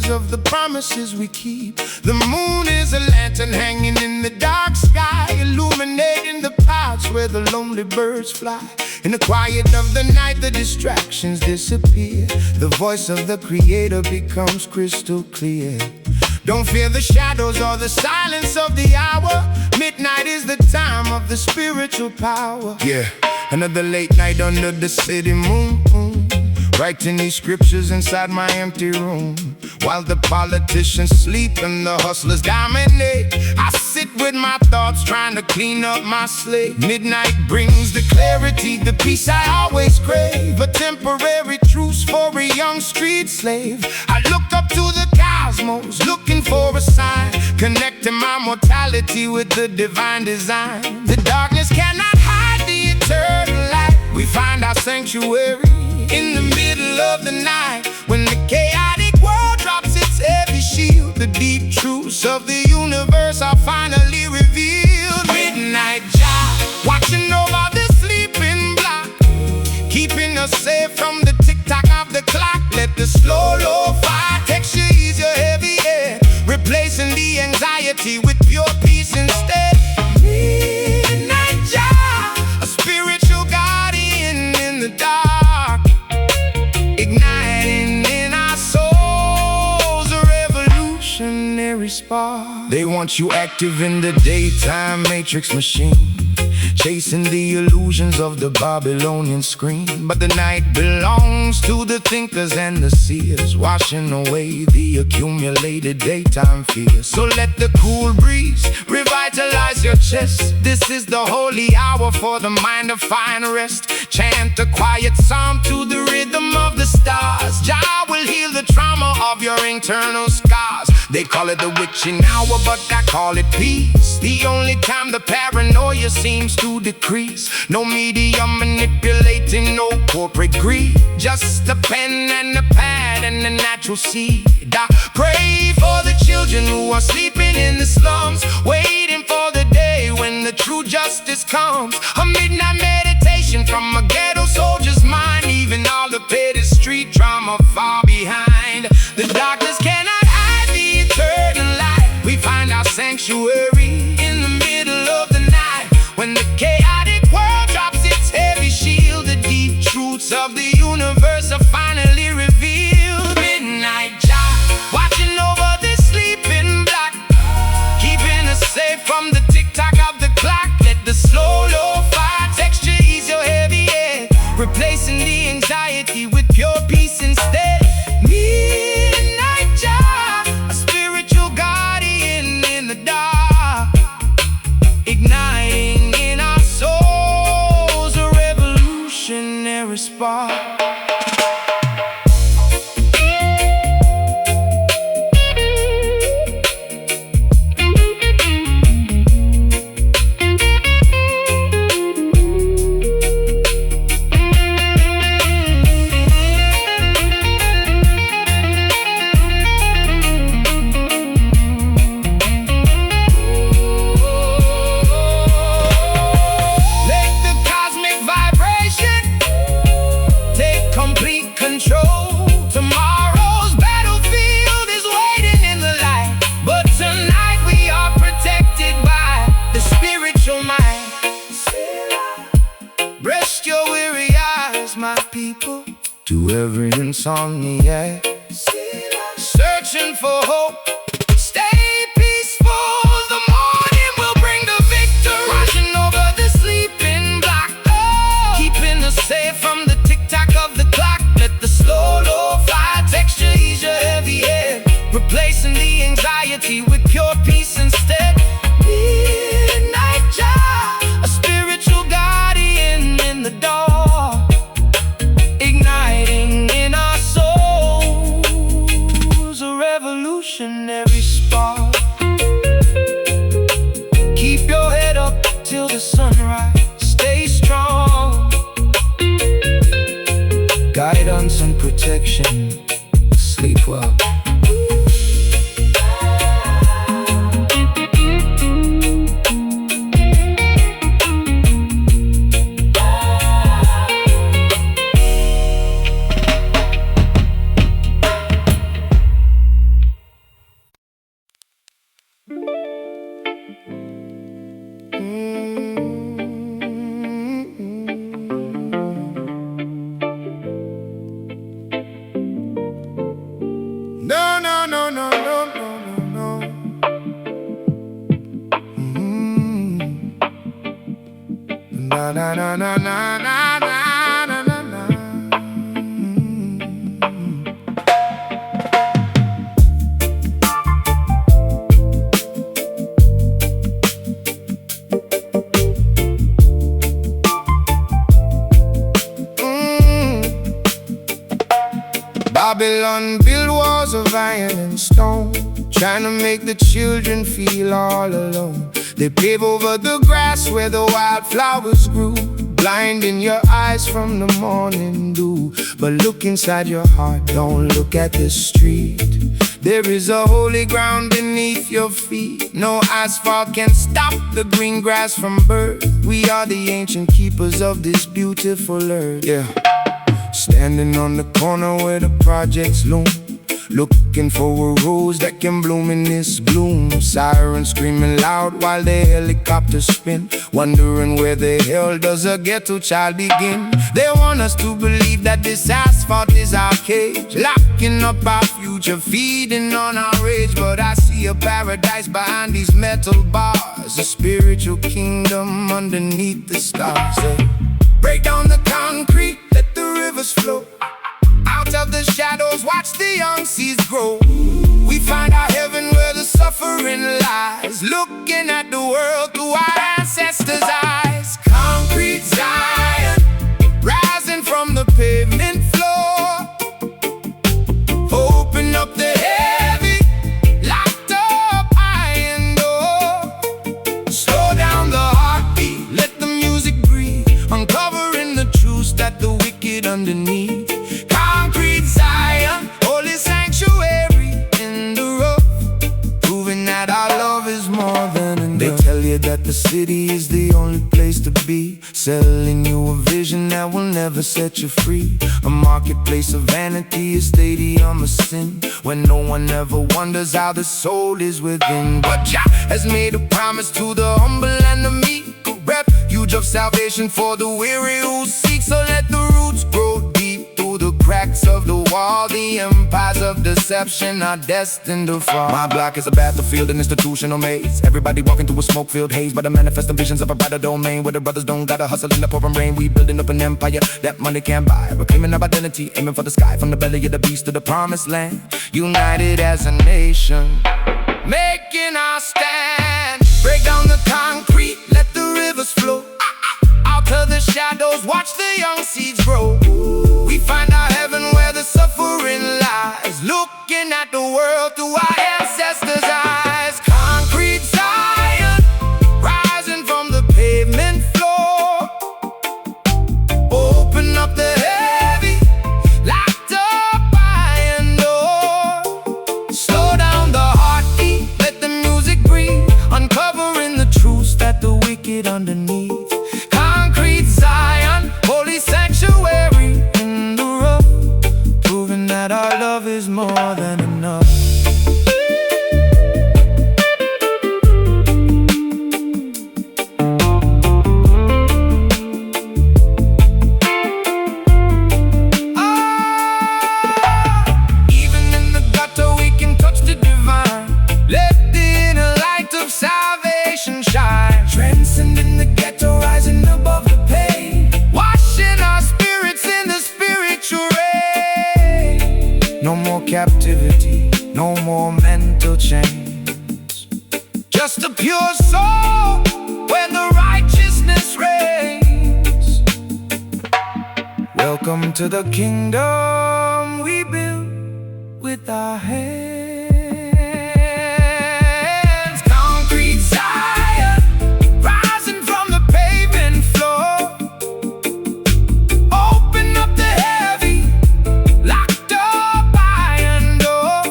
because of the promises we keep. The moon is a lantern hanging in the dark sky, illuminating the paths where the lonely birds fly. In the quiet of the night, the distractions disappear. The voice of the Creator becomes crystal clear. Don't fear the shadows or the silence of the hour. Midnight is the time of the spiritual power. Yeah, another late night under the city moon, writing these scriptures inside my empty room. While the politicians sleep and the hustlers dominate, I sit with my thoughts trying to clean up my slate. Midnight brings the clarity, the peace I always crave. A temporary truce for a young street slave. I look up to the cosmos, looking for a sign, connecting my mortality with the divine design. The darkness cannot hide the eternal light. We find our sanctuary in the middle of the night, when the chaotic world drops its heavy shield. The deep truths of the universe are finally revealed. Midnight Jah, watching over the sleeping block, keeping us safe from the tick-tock of the clock. Let the slow lo-fi texture ease your heavy head, replacing the anxiety with pure peace instead. Midnight Jah, a spiritual guardian in the dark, igniting in our souls a revolutionary spark. They want you active in the daytime matrix machine, chasing the illusions of the Babylonian screen. But the night belongs to the thinkers and the seers, washing away the accumulated daytime fears. So let the cool breeze revitalize your chest. This is the holy hour for the mind to find rest. Chant a quiet psalm to the rhythm of the stars. Jah will heal the trauma of your internal scars. They call it the witching hour, but I call it peace. The only time the paranoia seems to decrease. No media manipulating, no corporate greed. Just a pen and a pad and a natural seed. I pray for the children who are sleeping in the slums, waiting for the day when the true justice comes. A midnight meditation from a ghetto soldier's mind, leaving all the petty street drama far behind. The darkness cannot hide the eternal light. We find our sanctuary in the middle of the night, when the chaotic world drops its heavy shield. The deep truths of the universe are finally revealed. Midnight Jah, watching over the sleeping block, keeping us safe from the tick-tock of the clock. Let the slow lo-fi texture ease your heavy head, replacing the anxiety with pure peace instead. Midnight Jah, a spiritual guardian in the dark, igniting in our souls a revolutionary spark. To every insomniac searching for hope, stay peaceful. The morning will bring the victory. Watching over the sleeping block, keeping us safe from the tick-tock of the clock. Let the slow lo-fi texture ease your heavy head, replacing the anxiety with pure peace instead. Midnight Jah, a spiritual guardian in the dark, igniting in our souls a revolutionary spark. Keep your head up till the sunrise, stay strong. Guidance and protection, sleep well. na na na na na na na na. Babylon built walls of iron and stone, trying to make the children feel all alone. They pave over the grass where the wildflowers grew, blinding your eyes from the morning dew. But look inside your heart, don't look at the street. There is a holy ground beneath your feet. No asphalt can stop the green grass from birth. We are the ancient keepers of this beautiful earth. Yeah. Standing on the corner where the projects loom, looking for a rose that can bloom in this gloom. Sirens screaming loud while the helicopters spin, wondering where the hell does a ghetto child begin. They want us to believe that this asphalt is our cage, locking up our future, feeding on our rage. But I see a paradise behind these metal bars, a spiritual kingdom underneath the stars. Break down the concrete, let the rivers flow. Out of the shadows, watch the young seeds grow. We find our heaven where the suffering lies, looking at the world through our ancestors' eyes. Concrete Zion, rising from the pavement floor. Open up the heavy, locked up iron door. Slow down the heartbeat, let the music breathe, uncovering the truths that the wicked underneath. Concrete Zion, holy sanctuary in the rough, proving that our love is more than enough. They tell you that the city is the only place to be, selling you a vision that will never set you free. A marketplace of vanity, a stadium of sin, when no one ever wonders how the soul is within. But Jah has made a promise to the humble and the meek, a refuge of salvation for the weary who seek. So let the roots grow deep through the cracks of the wall. The empires of deception are destined to fall. My block is a battlefield, an institutional maze. Everybody walking through a smoke-filled haze, but I manifest the visions of a brighter domain, where the brothers don't gotta hustle in the pouring rain. We building up an empire that money can't buy, reclaiming our identity, aiming for the sky, from the belly of the beast to the promised land. United as a nation, making our stand. Break down the concrete, let the rivers flow. Out of the shadows, watch the young seeds grow. We find our heaven where the suffering lies, looking at the world through our ancestors' eyes. Concrete Zion, rising from the pavement floor. Open up the heavy, locked up iron door. Slow down the heartbeat, let the music breathe, uncovering the truths that the wicked underneath. Concrete Zion, holy sanctuary in the rough, proving that our love is more than enough. Even in the gutter we can touch the divine, let the inner light of salvation shine. Transcending the ghetto, rising above the pain, washing our spirits in the spiritual rain. No more captivity, no more mental chains, just a pure soul where the righteousness reigns. Welcome to the kingdom we built with our hands. Concrete Zion, rising from the pavement floor. Open up the heavy, locked up iron door.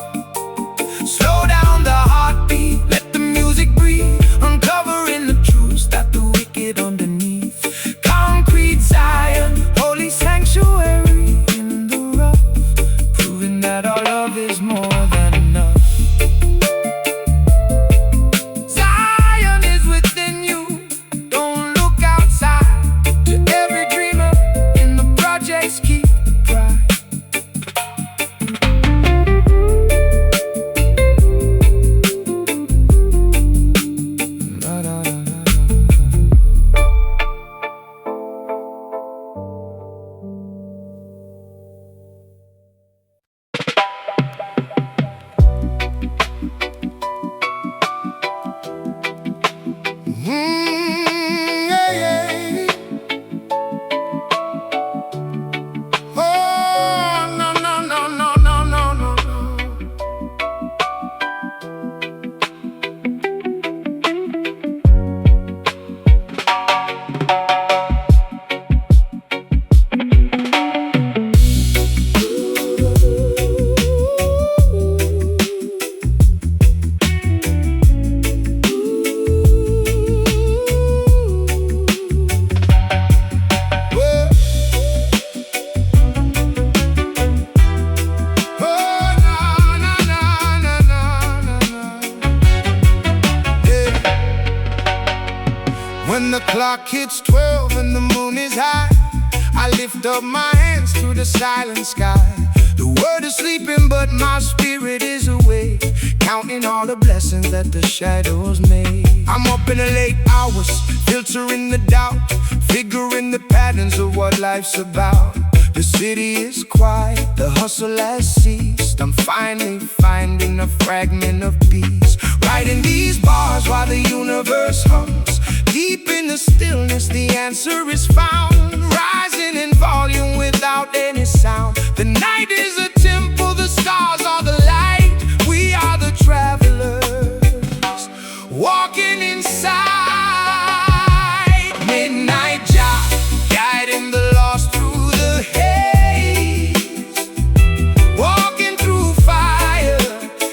Slow down the heartbeat, let the music breathe, uncovering the truths that the wicked underneath. Concrete Zion, holy sanctuary in the rough, clock hits 12 and the moon is high, I lift up my hands to the silent sky. The world is sleeping but my spirit is awake, counting all the blessings that the shadows made. I'm up in the late hours, filtering the doubt, figuring the patterns of what life's about. The city is quiet, the hustle has ceased. I'm finally finding a fragment of peace, writing these bars while the universe hums. Deep in the stillness the answer is found, rising in volume without any sound. The night is a temple, the stars are the light. We are the travelers, walking inside. Midnight job, guiding the lost through the haze, walking through fire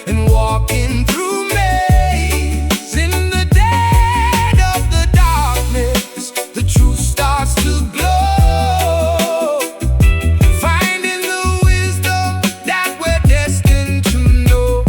and walking through maze. In the dead of the darkness, the truth starts to glow, finding the wisdom that we're destined to know.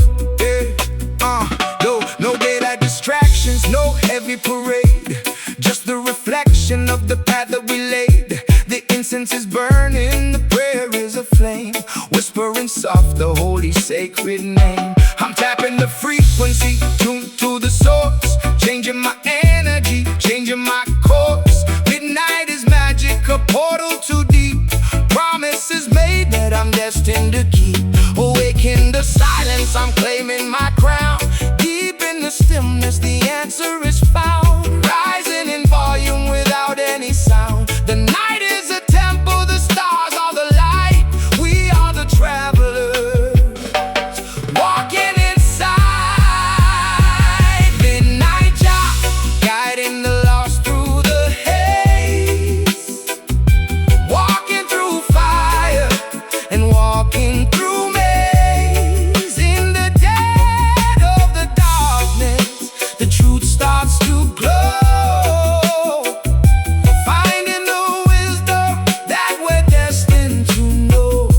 No daylight distractions, no heavy parade, just the reflection of the path that we laid. The incense is burning, the prayer is aflame, whispering soft the holy sacred name. I'm tapping the frequency, tuned to the source, changing my energy, changing my course. Midnight is magic, a portal too deep, promises made that I'm destined to keep. Awake in the silence, I'm claiming my crown. Deep in the stillness, the answer is found, rising in volume without any sound. The night is a temple, the stars are the light. We are the travelers, walking inside. Midnight job, guiding the lost through the haze, walking through fire and walking through maze. In the dead of the darkness, the truth starts to glow, finding the wisdom that we're destined to know.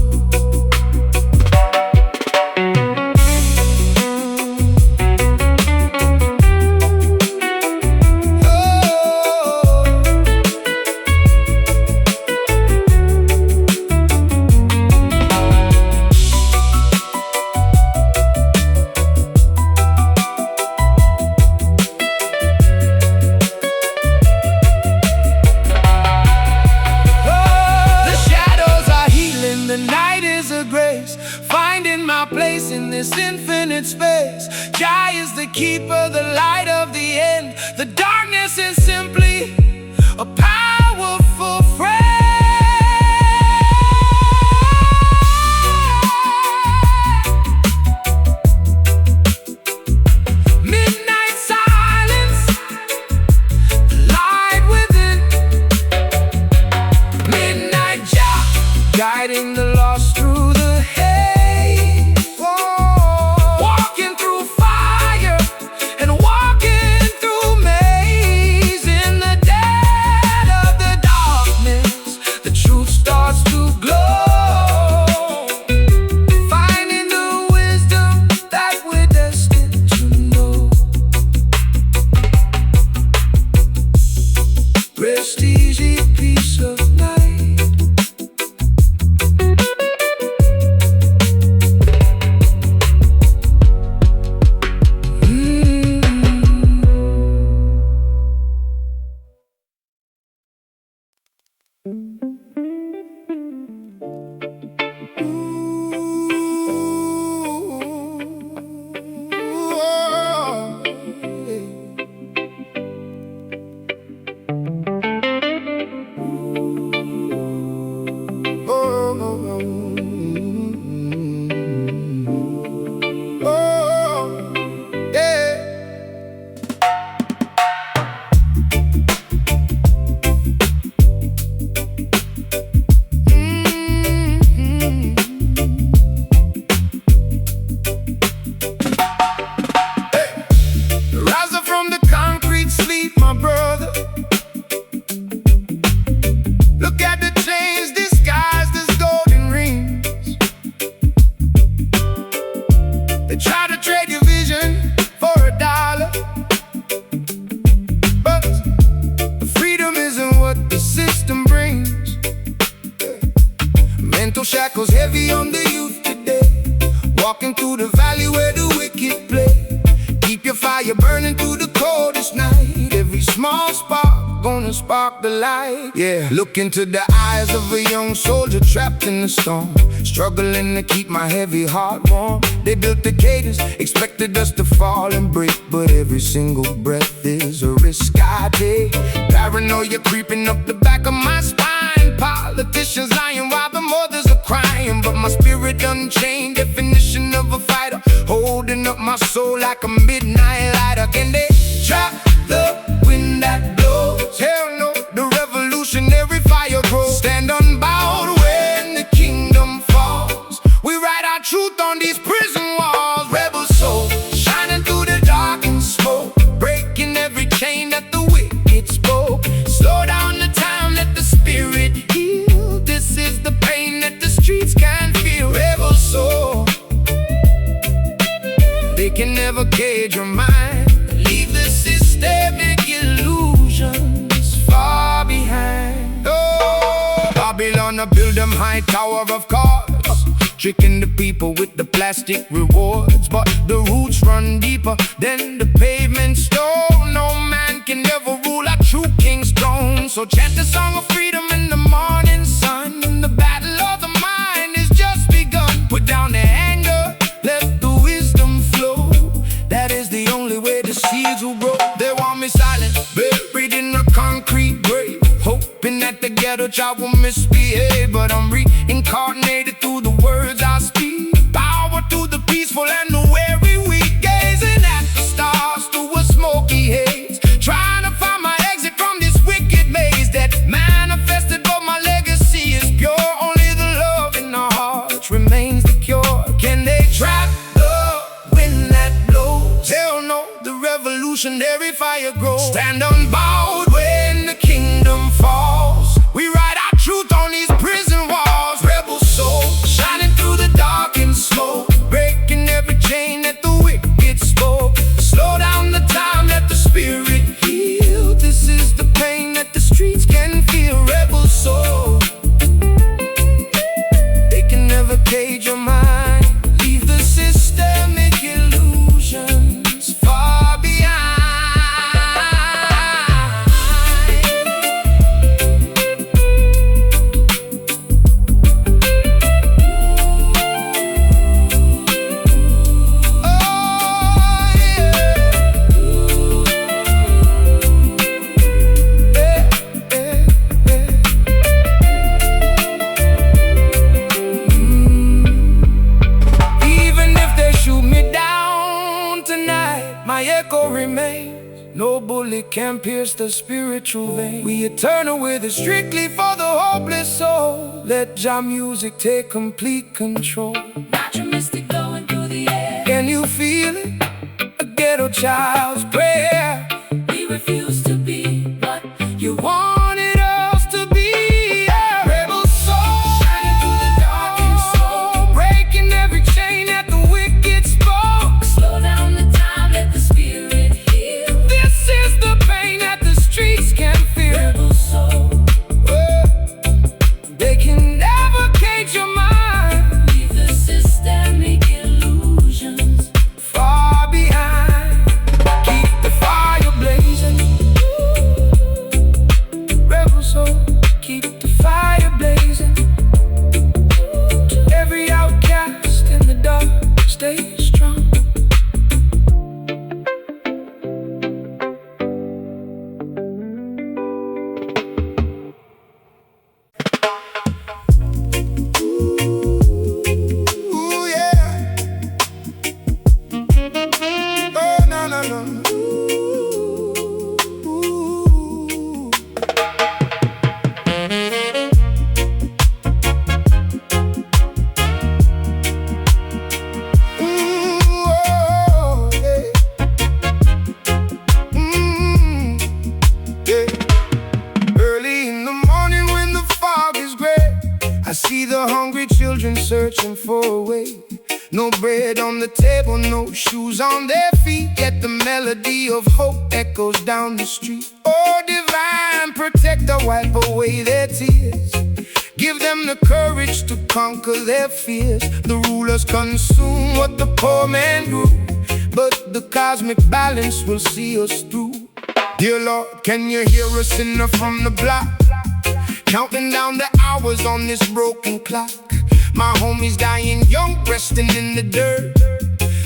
The shadows are healing, the night is a grace, finding my place in this infinite space. Jah is the keeper, the light of the end. The darkness is simply a powerful friend. Midnight silence, the light within. Midnight job, guiding the lost through the haze, walking through fire and walking through maze. In the dead walking through the valley where the wicked play. Keep your fire burning through the coldest night. Every small spark gonna spark the light. Yeah, look into the eyes of a young soldier trapped in the storm, struggling to keep my heavy heart warm. They built the cages, expected us to fall and break, but every single breath is a risk I take. Paranoia creeping up the back of my spine. Politicians lying while the mothers are crying, but my spirit unchained, definition of a fighter, holding up my soul like a midnight lighter. Can they trap the wind that blows? Hell no, the revolutionary fire grows. Stand unbowed when the kingdom falls. We write our truth on these prison walls. Rebel soul, shining through the dark and smoke, breaking every chain that the wicked spoke. Slow down the time, let the spirit heal. This is the pain that the streets can feel. Rebel soul, they can never cage your mind. Leave the systemic illusions far behind. Oh, Babylon, I build them high tower of cards, tricking the people with the plastic rewards. But the roots run deeper than the pavement stone. No man can ever rule a true king's throne. So chant the song of freedom in the morning sun, and the battle of the mind is just begun. Put down the anger, let the wisdom flow. That is the only way the seeds will grow. They want me silent, buried in a concrete grave, hoping that the ghetto child will misbehave. But I'm reincarnated through the words I speak. Power to the peaceful and the weary weak, gazing at the stars through a smoky haze, trying to find my exit from this wicked maze that manifested, but my legacy is pure. Only the love in our hearts remains the cure. Can they trap the wind that blows? Hell no, the revolutionary fire grows. Stand unbowed when the kingdom falls. We write our truth on these prison walls. Rebel soul, shining through the dark and smoke, breaking every chain that the wicked spoke. Slow down the time, let the spirit heal. This is the pain that the streets can feel. Rebel soul, they can never cage your mind. Leave the systemic illusions far behind. My echo remains. No bullet can pierce the spiritual vein. We eternal with it, strictly for the hopeless soul. Let Jah music take complete control. Natural mystic blowing through the air. Can you feel it? A ghetto child's prayer. We refuse to be what You wanted us to be a rebel soul, shining through the dark and smoke, breaking every chain that the wicked spoke. slow down the time, let the spirit heal. This is the pain that the streets can feel. Rebel soul, They can never cage your mind. leave the systemic illusions Far behind. Keep the fire blazing. Rebel soul, keep the fire blazing. Every outcast in the dark, stay strong. Ooh, yeah. Oh, no, no, no. Ooh. Oh, yeah. Yeah. Early in the morning when the fog is gray, I see the hungry children searching for a way. No bread on the table, no shoes on their feet, yet the melody of hope echoes down the street. Oh, divine protector, wipe away their tears. Give them the courage to conquer their fears. The rulers consume what the poor man grew, but the cosmic balance will see us through. Dear Lord, can you hear a sinner from the block, counting down the hours on this broken clock? My homie's dying young, resting in the dirt,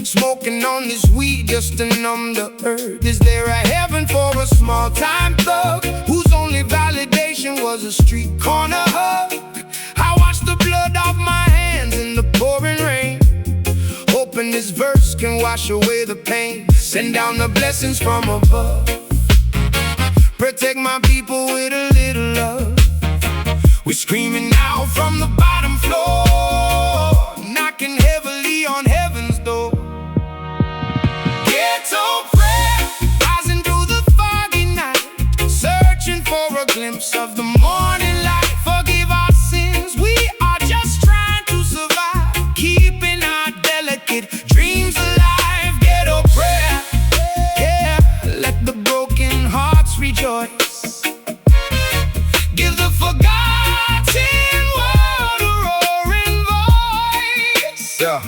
smoking on this weed just to numb the earth. Is there a heaven for a small-time thug whose only validation was a street corner hug? I wash the blood off my hands in the pouring rain, hoping this verse can wash away the pain. Send down the blessings from above, protect my people with a little love. We're screaming out from the bottom floor, knocking heavily on heaven's door. Ghetto prayer, rising through the foggy night, searching for a glimpse of the morning light. Forgive our sins, we are just trying to survive, keeping our delicate dreams alive. Ghetto prayer, yeah, let the broken hearts rejoice. Give the forgotten world a roaring voice. Yeah.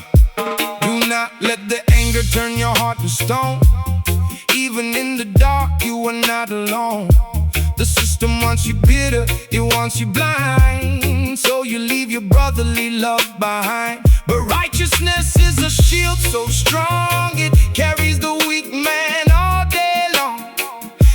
Do not let the anger turn your heart to stone. Even in the dark, you are not alone. The system wants you bitter, it wants you blind, so you leave your brotherly love behind. But righteousness is a shield so strong, it carries the weak man all day long.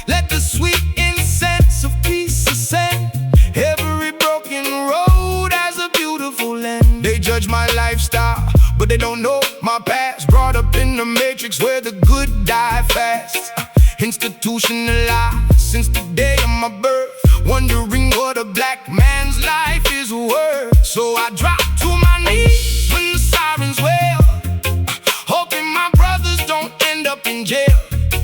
Let the sweet incense of peace ascend. Every broken road has a beautiful end. They judge my lifestyle, but they don't know my past. Brought up in the matrix where the good die fast, institutionalized since the day of my birth, wondering what a black man's life is worth. So I drop to my knees when the sirens wail, hoping my brothers don't end up in jail.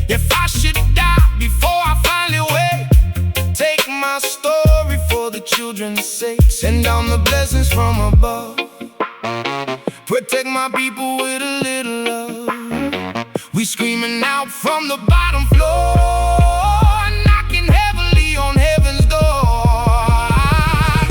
If I should die before I finally wake, take my story for the children's sake. Send down the blessings from above, protect my people with a little love. We screaming out from the bottom floor, knocking heavily on heaven's door.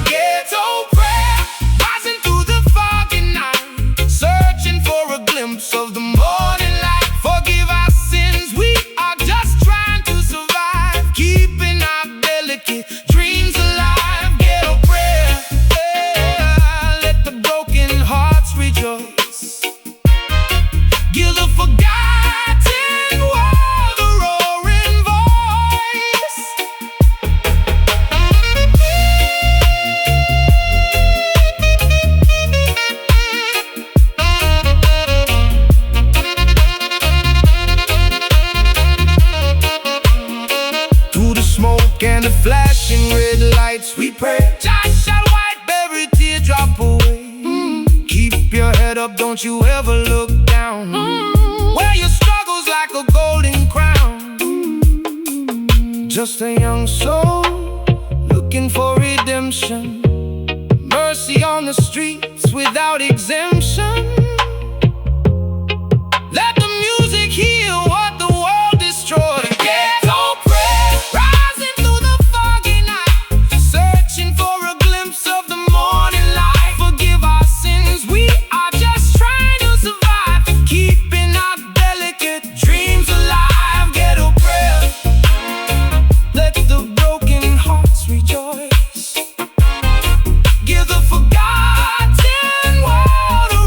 Ghetto prayer, rising through the foggy night, searching for a glimpse of the morning light. Forgive our sins, we are just trying to survive, keeping our delicate dreams alive. Ghetto prayer, yeah, let the broken hearts rejoice. Give the forgotten world a roaring voice. Through the smoke and the flashing red lights, we pray. Just shall wipe every teardrop away. Keep your head up, don't you ever look down. Wear your struggles like a golden crown. Just a young soul looking for redemption, mercy on the streets without exemption. Let the music heal what the world destroyed. Ghetto prayer, rising through the foggy night, searching for a glimpse of the morning light. Forgive our sins, we are just trying to survive, keeping our delicate dreams alive. Ghetto prayer, let the broken hearts rejoice. Give the forgotten world a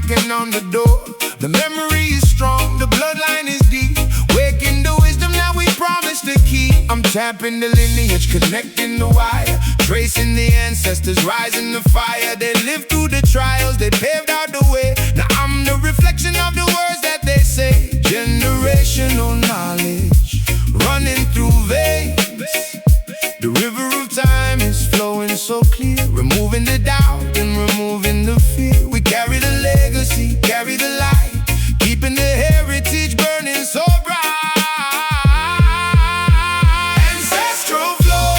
knocking on the door. The memory is strong, the bloodline is deep. Waking the wisdom that we promised to keep. I'm tapping the lineage, connecting the wire, tracing the ancestors, rising the fire. They lived through the trials, they paved out the way. Now I'm the reflection of the words that they say. Generational knowledge running through veins. The river of time is flowing so clear, removing the doubt and removing the fear. We carry the legacy, carry the light, keeping the heritage burning so bright. Ancestral flow,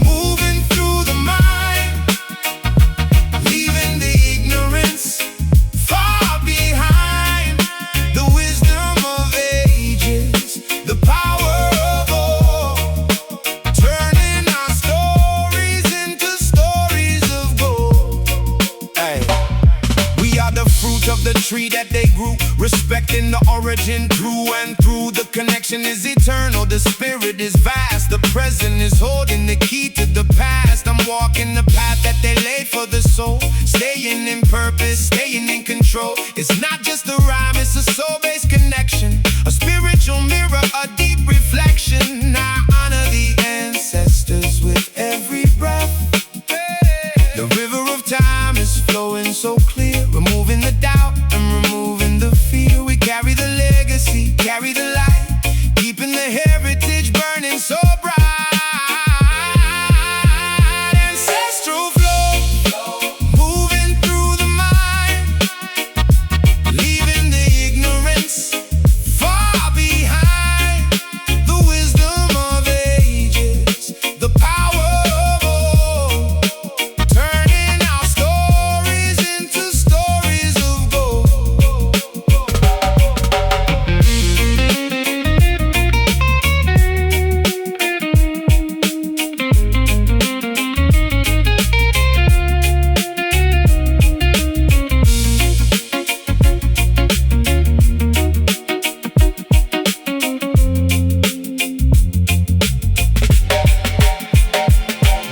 moving through the mind, leaving the ignorance far behind. The wisdom of ages, the power of all, turning our stories into stories of gold. Hey. We are the fruit of the tree that they grew, respecting the origin through and through. The connection is eternal, the spirit is vast. The present is holding the key to the past. I'm walking the path that they laid for the soul, staying in purpose, staying in control. It's not just a rhyme, it's a soul-based connection, a spiritual mirror, a deep reflection. I honor the ancestors with every breath. The river of time is flowing so clear, removing the doubt and removing the fear. We carry the legacy, carry the light, keeping the heritage burning so bright. Ancestral flow, moving through the mind, leaving the ignorance far behind. The wisdom of ages, the power of all, turning our stories into stories of gold.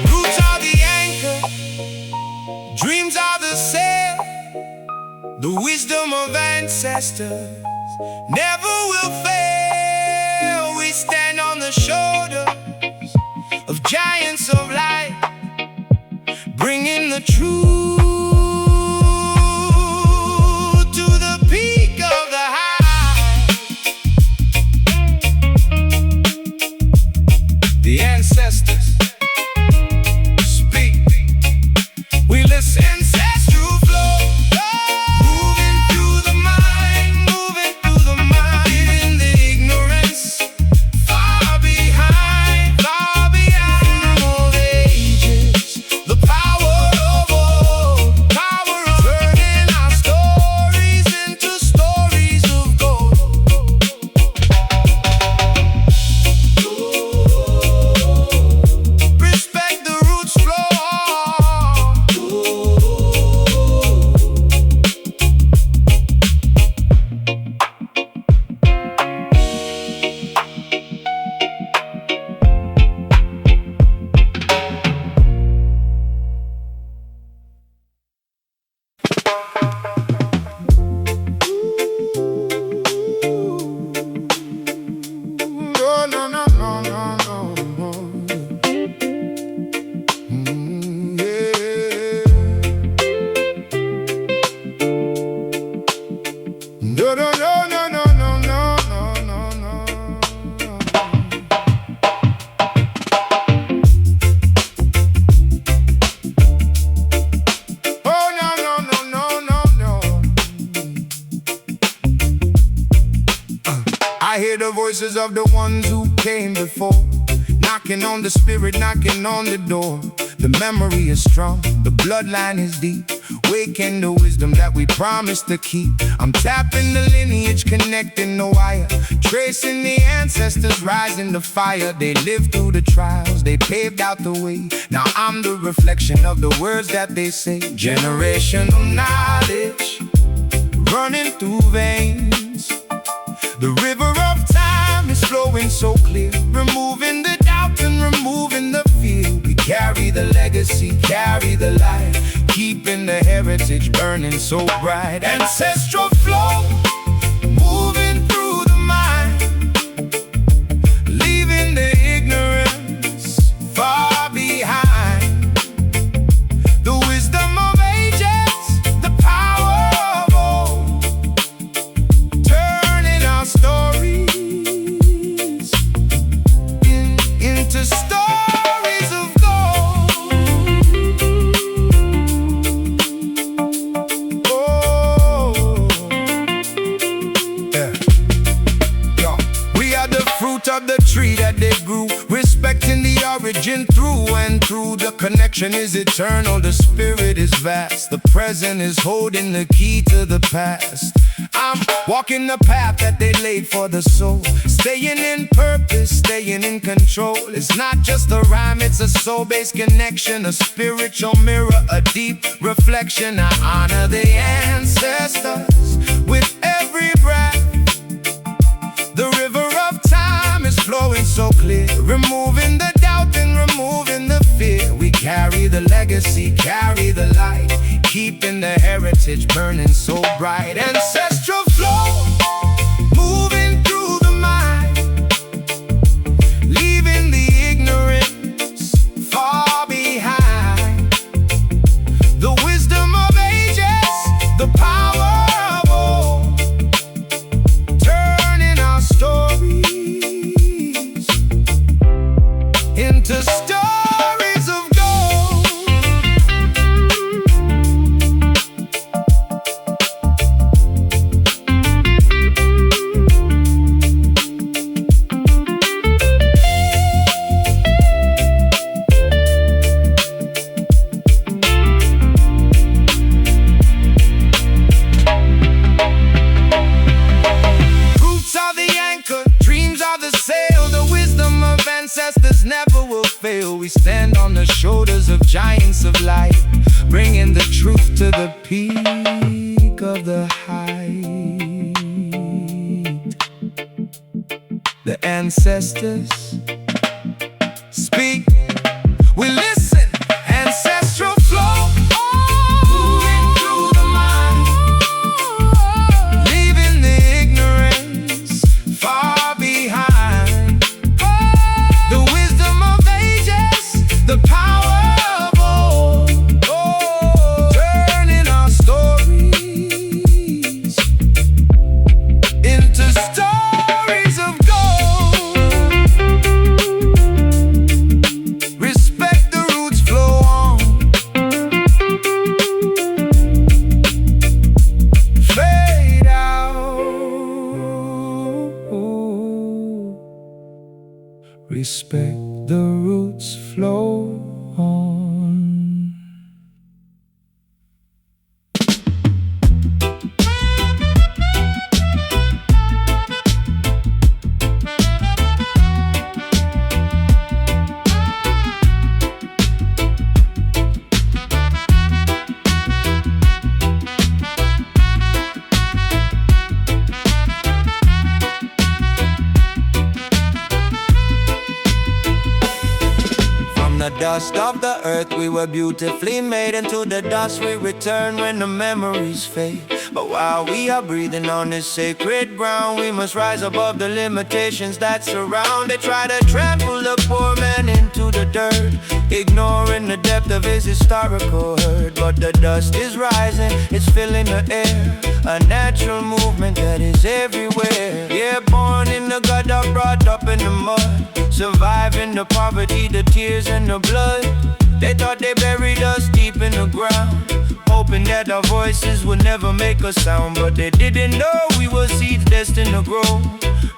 Roots are the anchor, dreams are the sail. The wisdom of ancestors never will fail. We stand on the shoulders of giants of light, bringing the truth to the peak of the high. The ancestors speak, we listen. Ancestral flow, moving through the mind, moving through the mind, leaving the ignorance far behind, far behind. Of ages, the power of all, power of turning our stories into stories of gold. Respect the roots flow. No, no, no, no, no, no. Yeah. No, no, no, no, no, no, no, no, no, no. Oh, no, no, no, no, no, no. I hear the voices of the ones who came before, knocking on the spirit, knocking on the door. The memory is strong, the bloodline is deep, waking the wisdom that we promised to keep. I'm tapping the lineage, connecting the wire, tracing the ancestors, rising the fire. They lived through the trials, they paved out the way. Now I'm the reflection of the words that they say. Generational knowledge running through veins. The river of time is flowing so clear, removing the doubt and removing the fear. We carry the legacy, carry the light, keeping the heritage burning so bright. Ancestral flow moving through the mind, leaving the ignorance far behind. The wisdom of ages, the power of old, turning our stories into stories of gold. Oh, yeah. Yo, we are the fruit of the tree that they grew, respecting the origin through and through. The connection is eternal, the spirit is vast. The present is holding the key to the past. I'm walking the path that they laid for the soul, staying in purpose, staying in control. It's not just a rhyme, it's a soul-based connection, a spiritual mirror, a deep reflection. I honor the ancestors with every breath. The river of time is flowing so clear, removing the doubt and removing the fear. We carry the legacy, carry the light, keeping the heritage burning so bright. Ancestral flow moving through the mind, leaving the ignorance far behind. The wisdom of ages, the power of old, turning our stories into stories of gold. Roots are the anchor, dreams are the sail. The wisdom of ancestors never will fail. We stand on the shoulders of giants of light, bringing the truth to the peak of the height. The ancestors speak, we listen. Ancestral flow moving through the mind, leaving the ignorance far behind. The wisdom of ages, the power of old, turning our stories into stories of gold. Respect the roots, flow on, fade out. Respect the roots, flow on. From the dust of the earth we were beautifully made, and to the dust we return when the memories fade. But while we are breathing on this sacred ground, we must rise above the limitations that surround. They try to trample the poor man into the dirt, ignoring the depth of his historical hurt. But the dust is rising, it's filling the air, a natural movement that is everywhere. Yeah, born in the gutter, brought up in the mud, surviving the poverty, the tears and the blood. They thought they buried us deep in the ground, hoping that our voices would never make a sound. But they didn't know we were seeds destined to grow,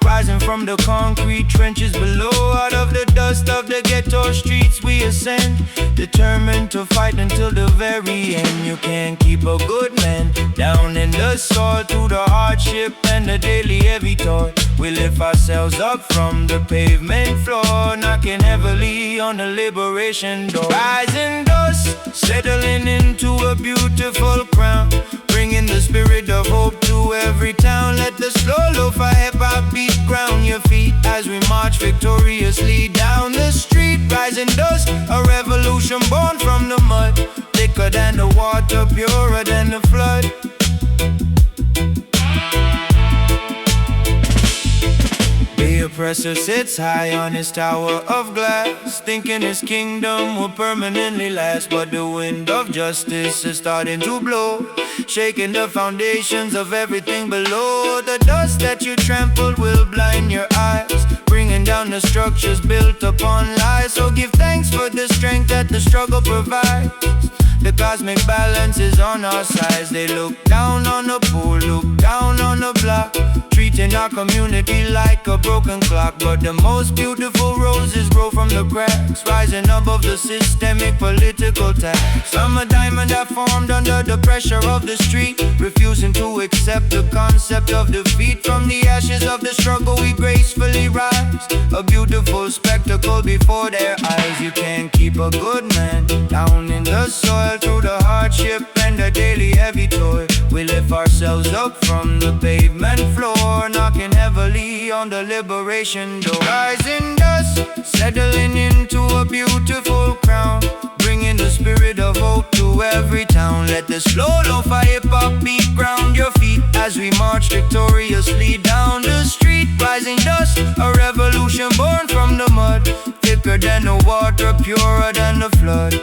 rising from the concrete trenches below. Out of the dust of the ghetto streets we ascend, determined to fight until the very end. You can't keep a good man down in the soil through the hardship and the daily heavy toil. We lift ourselves up from the pavement floor, knocking heavily on the liberation door. Rising dust, settling into a beautiful crown, bringing the spirit of hope to every town. Let the slow lo-fi hip-hop beat ground your feet as we march victoriously down the street. Rising dust, a revolution born from the mud, liquor thicker than the water, purer than the flood. The oppressor sits high on his tower of glass, thinking his kingdom will permanently last. But the wind of justice is starting to blow, shaking the foundations of everything below. The dust that you trampled will blind your eyes, bringing down the structures built upon lies. So give thanks for the strength that the struggle provides. The cosmic balance is on our sides. They look down on the poor, look down on the block, treating our community like a broken clock. But the most beautiful roses grow from the cracks, rising above the systemic political tax. I'm a diamond that formed under the pressure of the street, refusing to accept the concept of defeat. From the ashes of the struggle we gracefully rise, a beautiful spectacle before their eyes. You can't keep a good man down in the soil. Through the hardship and the daily heavy toil, we lift ourselves up from the pavement floor, knocking heavily on the liberation door. Rising dust, settling into a beautiful crown, bringing the spirit of hope to every town. Let the slow lo-fi hip-hop beat ground your feet as we march victoriously down the street. Rising dust, a revolution born from the mud, thicker than the water, purer than the flood.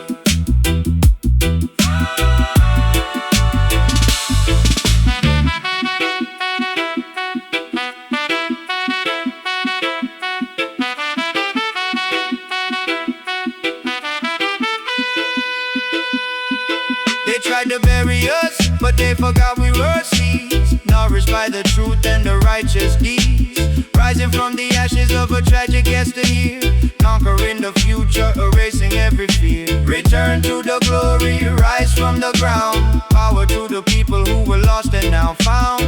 They tried to bury us, but they forgot we were seeds, nourished by the truth and the righteous deeds. Rising from the ashes of a tragic yesteryear, conquering the future, erasing every fear. Return to the glory, rise from the ground. Power to the people who were lost and now found.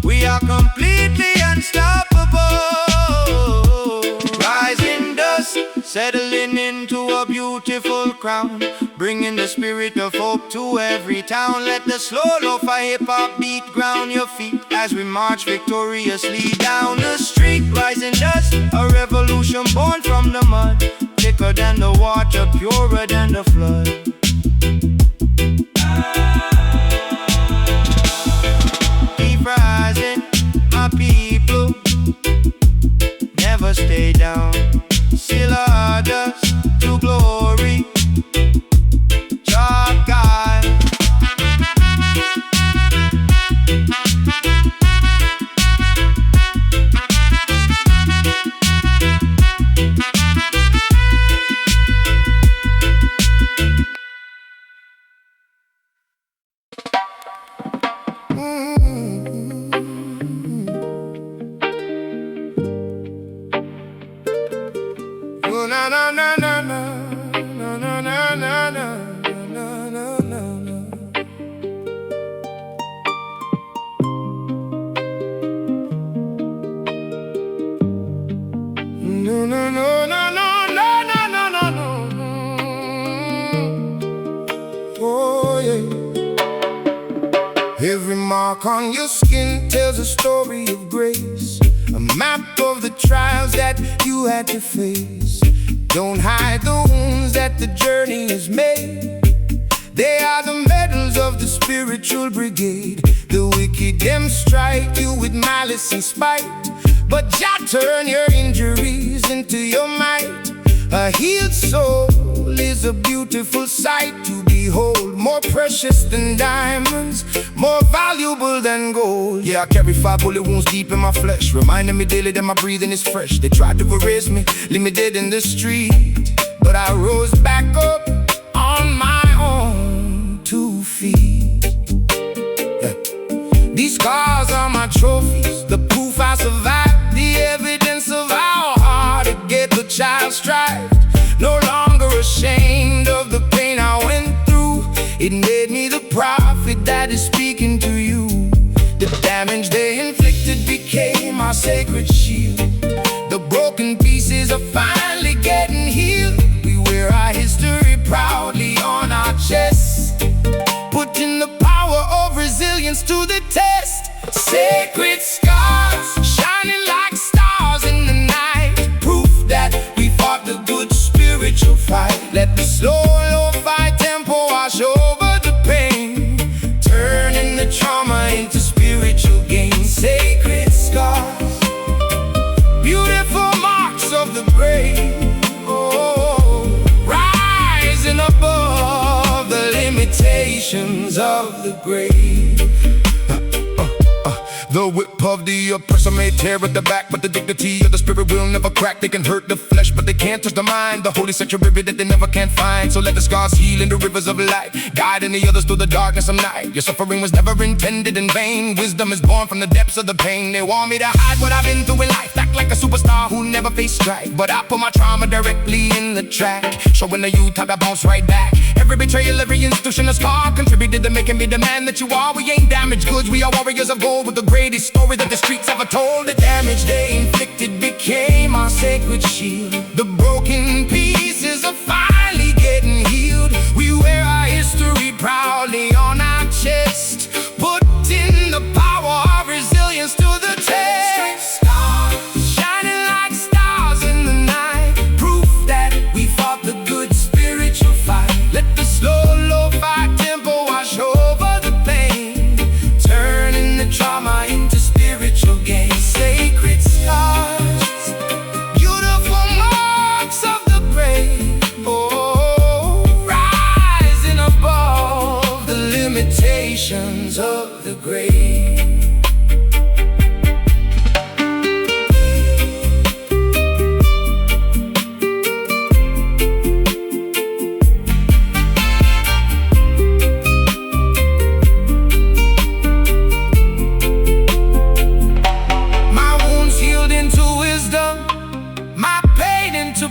We are completely unstoppable. Rising dust, settling into a beautiful crown, bringing the spirit of hope to every town. Let the slow lo-fi hip-hop beat ground your feet as we march victoriously down the street. Rising dust, a revolution born from the mud, thicker than the water, purer than the flood. Keep rising, my people, never stay down. Still our dust to glory, Jah God. Na na na na na na na na na na na na. No no no no no no no no no no. Oh yeah. Every mark on your skin tells a story of grace, a map of the trials that you had to face. Don't hide the wounds that the journey has made. They are the medals of the spiritual brigade. The wicked them strike you with malice and spite, but Jah turn your injuries into your might. A healed soul is a beautiful sight to behold, more precious than diamonds, more valuable than gold. Yeah, I carry 5 bullet wounds deep in my flesh, reminding me daily that my breathing is fresh. They tried to erase me, leave me dead in the street, but I rose back up on my own 2 feet. Yeah. These scars are my trophies, the proof I survived, the evidence of how hard to get the child strived. No longer ashamed of the pain I went through, it made me the prophet that is speaking to you. The damage they inflicted became our sacred shield. The broken pieces are finally getting healed. We wear our history proudly on our chests, putting the power of resilience to the test. Sacred scars shining like stars in the night, proof that we fought the good spiritual fight. Let the slow lo-fi tempo wash grave. Oh, rising above the limitations of the grave. The whip of the oppressor may tear at the back, but the dignity of the spirit will never crack. They can hurt the flesh, but they can't touch the mind. The holy sanctuary that they never can find. So let the scars heal in the rivers of light, guiding the others through the darkness of night. Your suffering was never intended in vain. Wisdom is born from the depths of the pain. They want me to hide what I've been through in life, act like a superstar who never faced strife. But I put my trauma directly in the track, showing the youth how to bounce right back. Every betrayal, every institution, a scar contributed to making me the man that you are. We ain't damaged goods, we are warriors of gold, with the greatest story that the streets ever told. The damage they inflicted became our sacred shield. The broken pieces are finally getting healed. We wear our history proudly on our chest, putting the power of resilience to the test. Shining like stars in the night, proof that we fought the good spiritual fight. Let the slow, lo-fi tempo wash over the pain, turning the trauma into spiritual gain. Sacred scars, beautiful marks of the grave. Oh, rising above the limitations of the grave.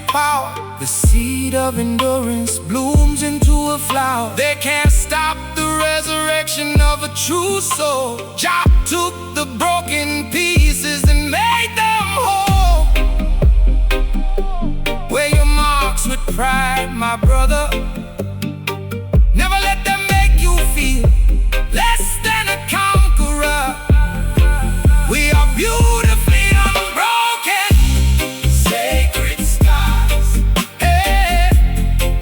Power. The seed of endurance blooms into a flower. They can't stop the resurrection of a true soul. Jah took the broken pieces and made them whole. Wear your marks with pride, my brother. Never let them make you feel less than a conqueror. We are beautifully unbroken. Sacred scars, hey,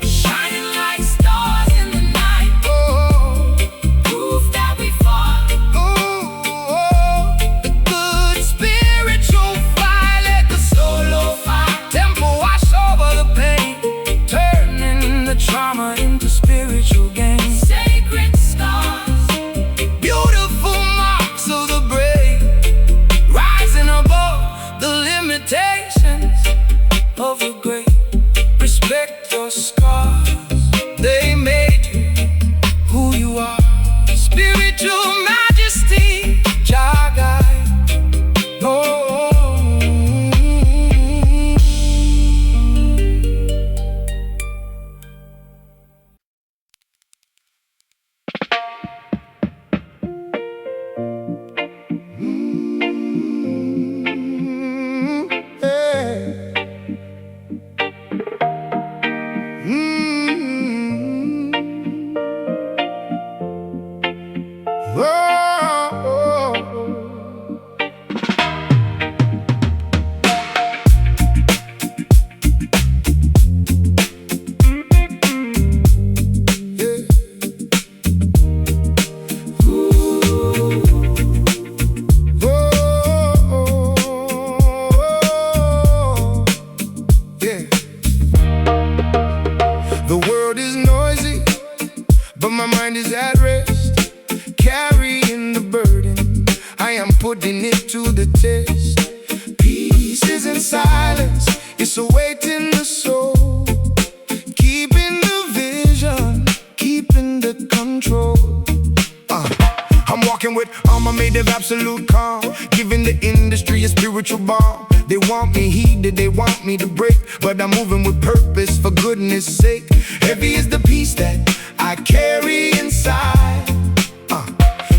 shining like stars in the night. Oh, proof that we fought. Oh, the good spiritual fire. Let the solo fire tempo wash over the pain, turning the trauma into spiritual gain. Sacred scars, beautiful marks of the brave, rising above the limitations of the great. Respect your scars, they made you who you are. Spiritual majesty, Jah guide. Oh. The world is noisy, but my mind is at rest, carrying the burden. I am putting it to the test. Peace is in silence, it's awaiting the soul, keeping the vision, keeping the control. I'm walking with armor made of absolute calm, giving the industry a spiritual bomb. They want me heated, they want me to break, but I'm moving with purpose for goodness sake. Heavy is the peace that I carry inside.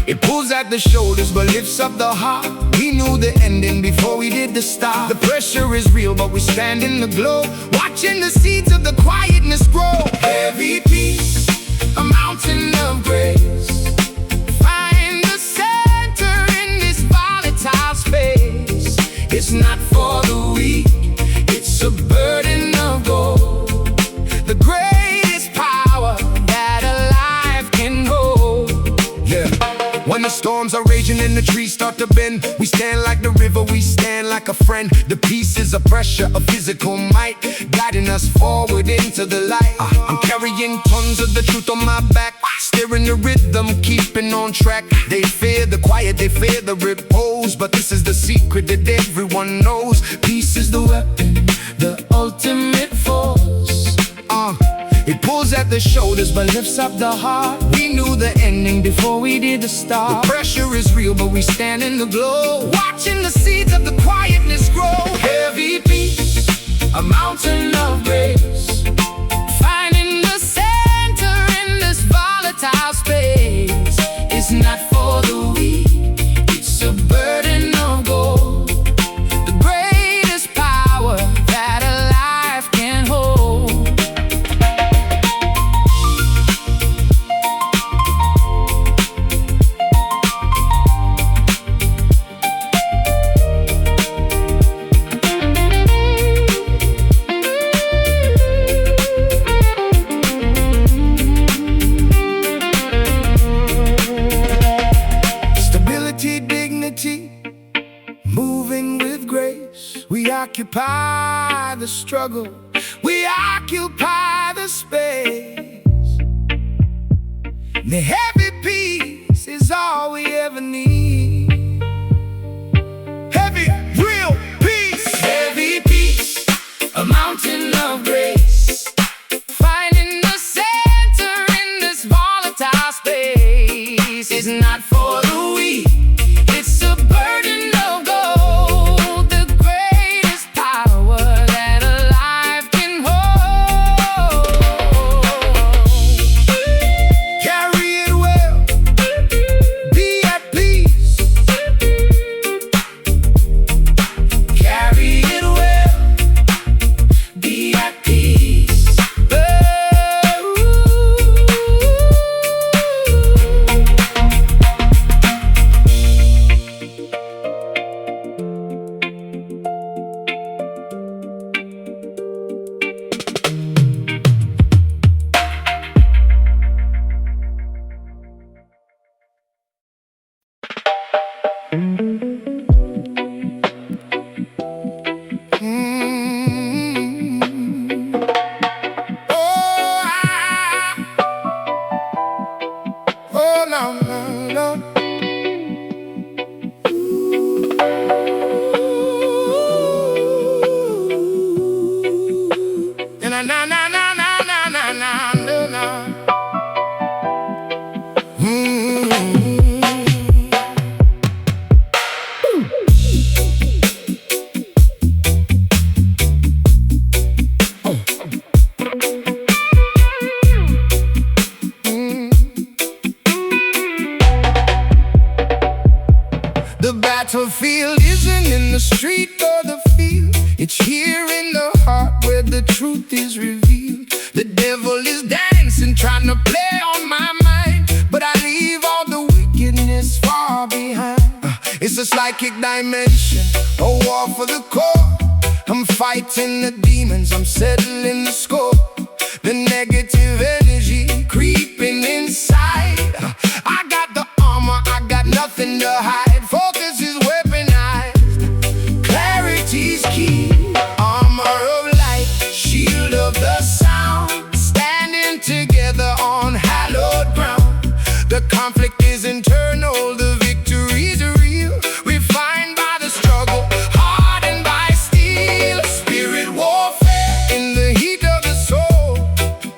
It pulls at the shoulders but lifts up the heart. We knew the ending before we did the start. The pressure is real but we stand in the glow, watching the seeds of the quietness grow. Heavy peace, a mountain of grace. Find the center in this volatile space. It's not for the weak, it's a burden of gold. The greatest power that a life can hold. Yeah. When the Storms are raging and the trees start to bend. We stand like the river, we stand like a friend. The peace is a pressure, a physical might, guiding us forward into the light. I'm carrying tons of the truth on my back, steering the rhythm, keeping on track. They fear the quiet, they fear the repose, but this is the secret that everyone knows. Peace is the weapon, the ultimate force. It pulls at the shoulders but lifts up the heart. We knew the ending before we did the start. The pressure is real but we stand in the glow, watching the seeds of the quietness grow. Heavy peace, a mountain of grace, finding the center in this volatile space. It's not for the weak, it's a burden of gold, the greatest power that a life can hold. Moving with grace, we occupy the struggle, we occupy the space. The heavy peace is all we ever need. Heavy, real peace. Heavy peace, a mountain of grace, finding the center in this volatile space. It's not for the weak, it's a burden of gold, the greatest power that a life can hold. Carry it well, be at peace. Carry it well, be at peace. Oh, no, no, no. Na na na na na na na na na na. The battlefield isn't in the street or the field, it's here in the heart where the truth is revealed. The devil is dancing, trying to play on my mind, but I leave all the wickedness far behind. It's a psychic dimension, a war for the core. I'm fighting the demons, I'm settling the score. The negative energy creeping inside. I got the armor, I got nothing to hide. Focus is weaponized, clarity's key. Armor of light, shield of the sound, standing together on hallowed ground. The conflict is internal, the victory's real. Refined by the struggle, hardened by steel. Spirit warfare in the heat of the soul,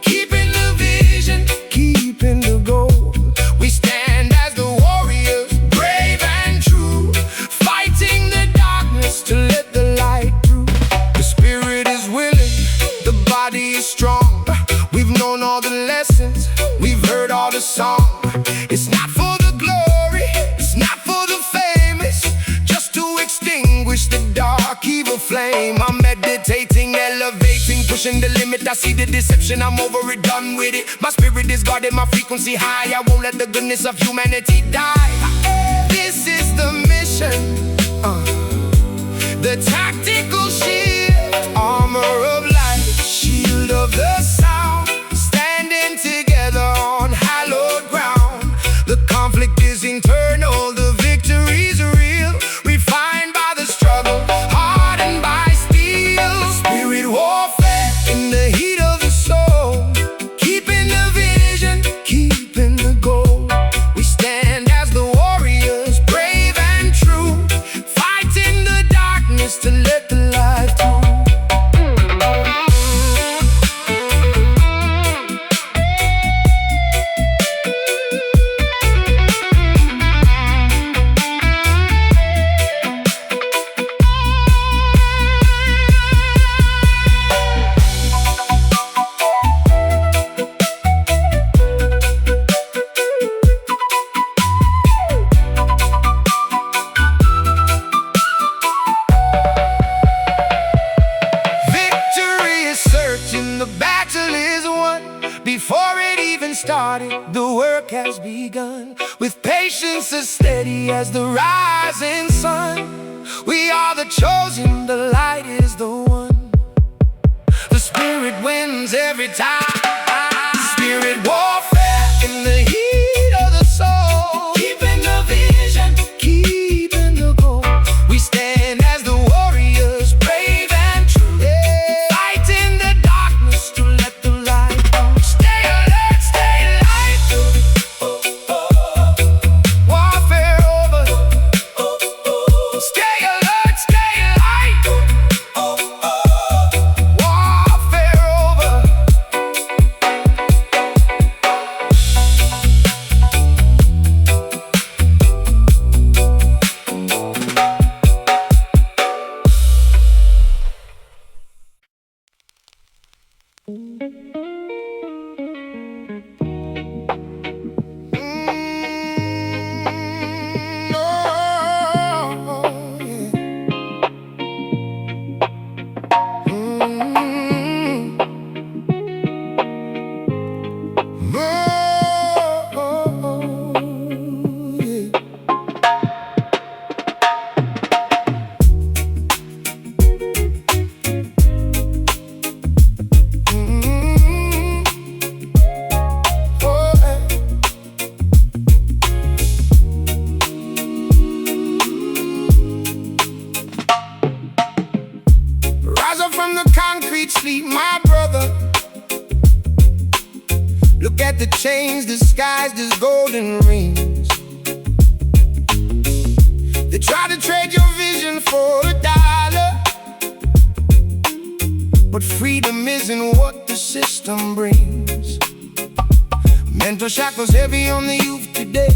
keeping the vision, keeping the goal. We stand as the warriors, brave and true, fighting the darkness to let the light through. The spirit is willing, the body is strong. We've known all the lessons, we've heard all the songs. It's not for the glory, it's not for the famous, just to extinguish the dark evil flame. I'm meditating, elevating, pushing the limit. I see the deception, I'm over it, done with it. My spirit is guarded, my frequency high. I won't let the goodness of humanity die. This is the mission, the tactical shield, armor of light, shield of the sound, standing together on hallowed ground. The conflict is internal, started, the work has begun. With patience as steady as the rising sun, we are the chosen, the light is the one. The spirit wins every time. Spirit warfare in the heat of the soul, Keeping the vision, keeping the goal. We stand as the warriors, brave and true, fighting the darkness to let the light come. Stay alert, stay light. Warfare over. Stay alert, stay light. Warfare over. Rise up from the concrete sleep, my brother. Look at the chains disguised as golden rings. They try to trade your vision for $1, but freedom isn't what the system brings. Mental shackles heavy on the youth today,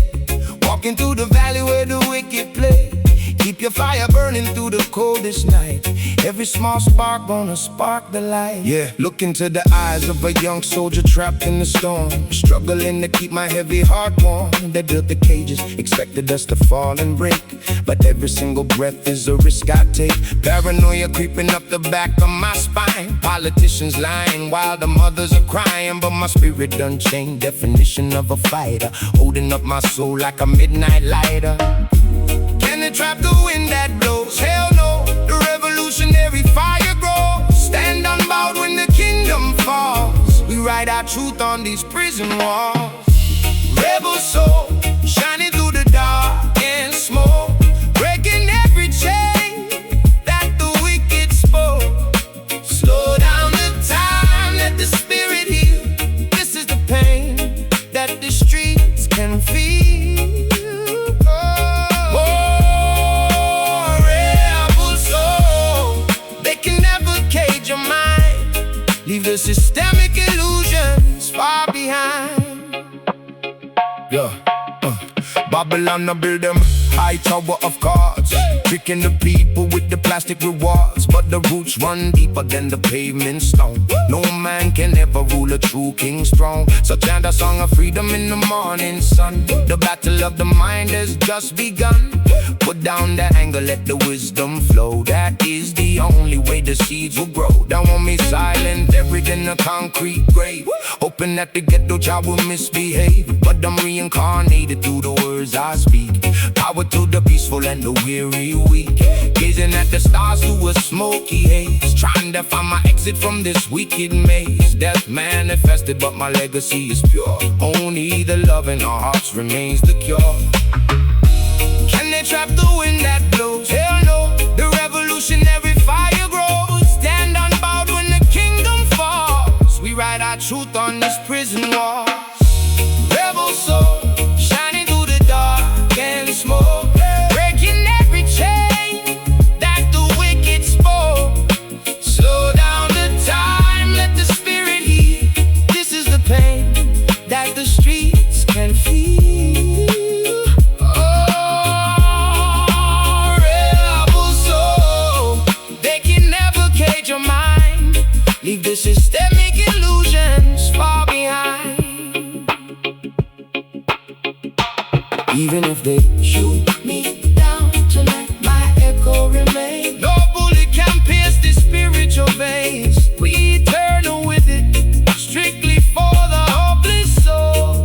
walking through the valley where the wicked play. Keep your fire burning through the coldest night. Every small spark gonna spark the light. Yeah, look into the eyes of a young soldier trapped in the storm, struggling to keep my heavy heart warm. They built the cages, expected us to fall and break, but every single breath is a risk I take. Paranoia creeping up the back of my spine. Politicians lying while the mothers are crying, but my spirit done changed. Definition of a fighter, holding up my soul like a midnight lighter. Can they trap the wind that blows? Hell no, the revolutionary fire grows. Stand unbowed when the kingdom falls. We write our truth on these prison walls. Rebel soul, shining through the dark and smoke, breaking every chain that the wicked spoke. Slow down the time, let the spirit heal. This is the pain that the streets can feel. Leave the systemic illusions far behind. Yeah, Babylon build them high tower of cards, tricking the people with the plastic rewards. But the roots run deeper than the pavement stone. No man can ever rule a true king's throne. So chant a song of freedom in the morning sun. The battle of the mind has just begun. Put down the anger, let the wisdom flow. That is the only way the seeds will grow. Don't want me silent, buried in a concrete grave, hoping that the ghetto child will misbehave. But I'm reincarnated through the words I speak. Power to the peaceful and the weary weak, gazing at the stars through a smoky haze, trying to find my exit from this wicked maze. Death manifested, but my legacy is pure. Only the love in our hearts remains the cure. Can they trap the wind that blows? Hell no, the revolutionary fire grows. Stand unbowed when the kingdom falls. We write our truth on these prison walls. Rebel soul, shining through the dark and smoke, breaking every chain that the wicked spoke. Slow down the time, let the spirit heal. This is the pain that the streets can feel. Leave the systemic illusions far behind. Even if they shoot me down to let my echo remain, no bullet can pierce the spiritual veins. We eternal with it, strictly for the hopeless soul.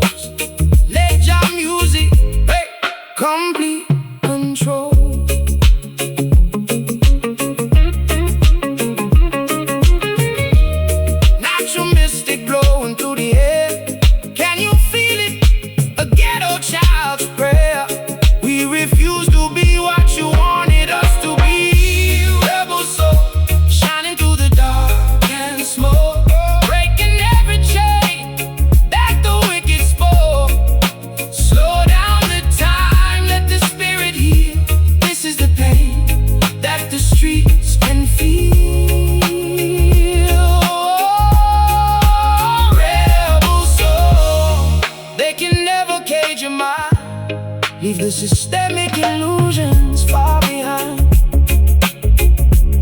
the systemic illusions far behind.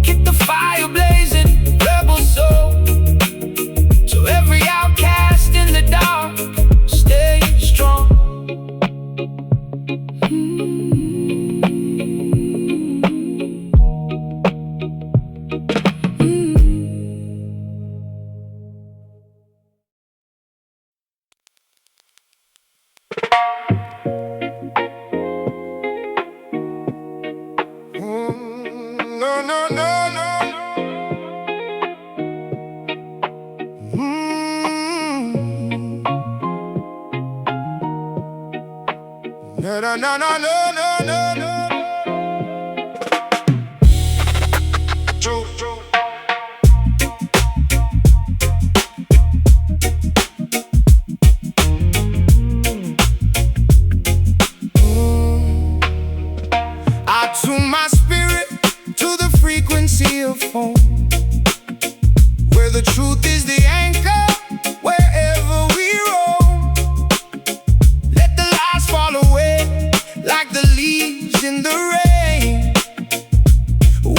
Keep the fire blazing, rebel soul. So every outcast in the dark, stay strong. No, no, no, no. No, no, no, no, no, no, no. True, true. I tune my spirit to the frequency of home, where the truth is the anchor, wherever we roam. Let the lies fall away like the leaves in the rain.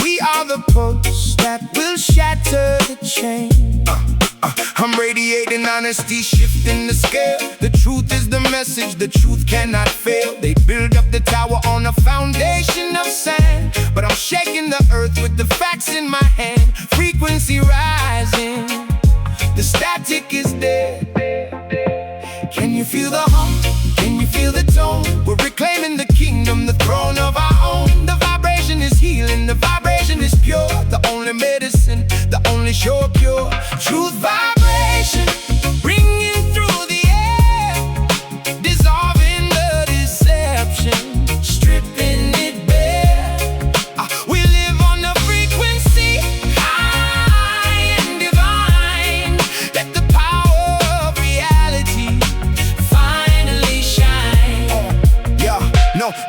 We are the posts that will shatter the chain. I'm radiating honesty, shifting the scale. The truth is the message, the truth cannot fail. They build up the tower on a foundation of sand, but I'm shaking the earth with the facts in my hand. Frequency rising, the static is dead. Can you feel the hum? Can you feel the tone? We're reclaiming the kingdom, the throne of our own. The vibration is healing, the vibration is pure. The only medicine, the only sure cure. Truth vibration, ringing through the air, dissolving the deception, stripping it bare. We live on the frequency, high and divine. Let the power of reality finally shine.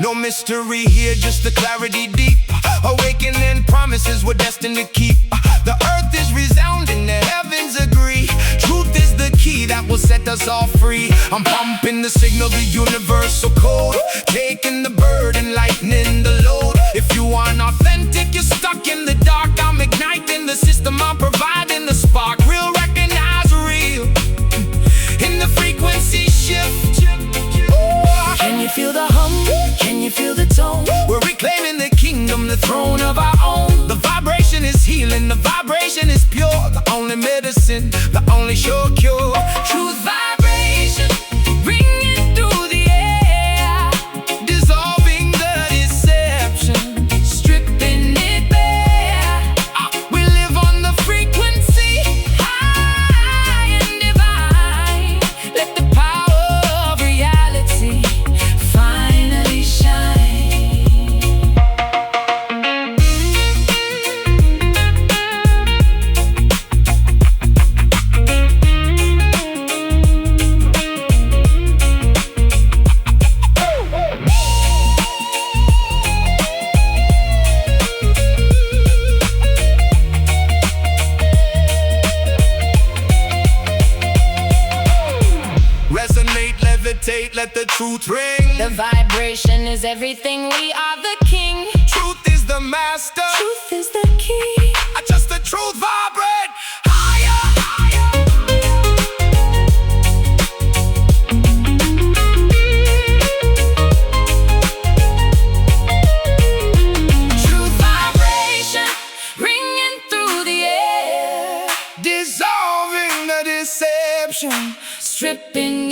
No mystery here, just the clarity deep. Awakening promises we're destined to keep. The earth is resounding, the heavens agree. Truth is the key that will set us all free. I'm pumping the signal, the universal code, taking the burden, lightening the load. If you aren't authentic, you're stuck in the dark. I'm igniting the system, I'm providing the spark. Real recognize real in the frequency shift. Can you feel the hum? Can you feel the tone? We're reclaiming the kingdom, the throne of our own. The vibration is healing, the vibration is pure. The only medicine, the only sure cure. Truth vibration, ringing through the air, dissolving the deception, stripping it bare. We live on the frequency, high and divine. Let the power of reality finally shine. Resonate, levitate, let the truth ring. The vibration is everything, we are the king. Truth is the master, Truth is the key. just the truth vibrate higher, higher. Truth vibration, ringing through the air, Dissolving the deception, stripping